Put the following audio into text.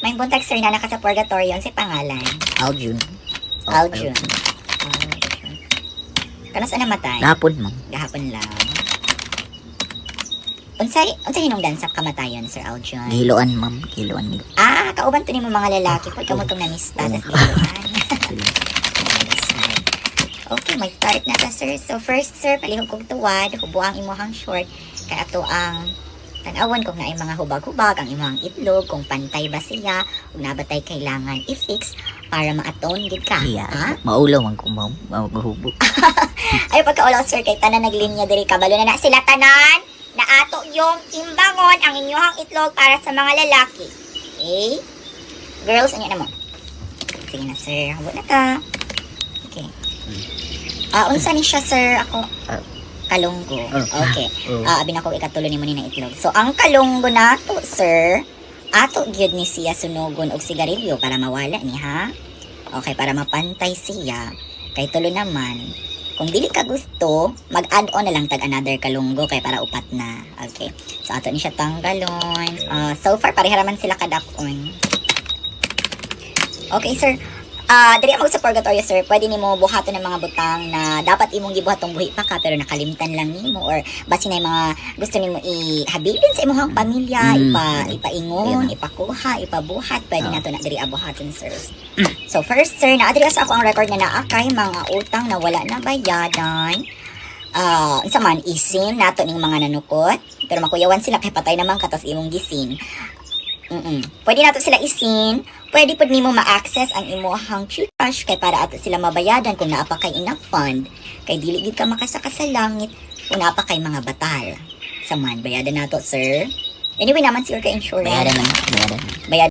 May buntag sir na naka sa purgatorio si pangalan. Aljun. Aljun. Kanos na namatay? Gahapon, ma'am. Gahapon lang. Unsay hinong dansap kamatayon, Sir Aljun? Giloan, ma'am. Giloan nila. Kauban to nimo mga lalaki pag kamo tong namista tas giluan. Okay, may start na ta, sir. So first, sir, palihog kog tuwad, hubuang imuhang short kay ato ang tan-awon kung naay mga hubag-hubag ang imong itlog, kung pantay ba siya, kung nabatay kailangan i-fix para ma-atone gid ka. Yeah. Maulaw man kung maghubog. Ay pagkaulaw, sir, kay tanan naglinya diri kabalo na sila tanan na ato yung timbangon ang inyong itlog para sa mga lalaki. Okay? Girls, ano na mo? Sige na, sir. Habo na ta. Okay. Unsa ni siya, sir? Ako, kalunggo. Okay. Abi na ko ikatulo ni mo ni na itlog. So, ang kalunggo na to, sir, ato gyud ni siya sunugon og sigarilyo para mawala ni, ha? Okay, para mapantay siya. Kay tulo naman, kung dili ka gusto, mag-add on na lang tag another kalunggo kay para upat na. Okay. So, ato ni siya tanggalon. So far, pareharaman sila kadakon. Okay, sir. Diri mo sa purgatorio, sir, pwede nimo buhaton ng mga butang na dapat imong gibuhatong buhi pa ka pero nakalimtan lang nimo, or basi na mga gusto nimo ihabilin sa imong pamilya, ipaingon, ipakuha, ipabuhat, pwede nato na diri abuhaton, sir. So first, sir, na-address ako ang record na naakay mga utang na wala na bayadan. Unsa man isin nato ning mga nanukot, pero makuyawan sila kay patay naman katas imong gisin. Pwede nato sila isin, pwede pod nimo ma-access ang imuhang cash kay para ato sila mabayadan kung naa pa kay enough fund, kay dili gid ka makasaka sa langit kung naa pa kay mga batal. Saman bayadan nato, sir. Anyway naman sir ka insurance. Bayaran lang. Bayadan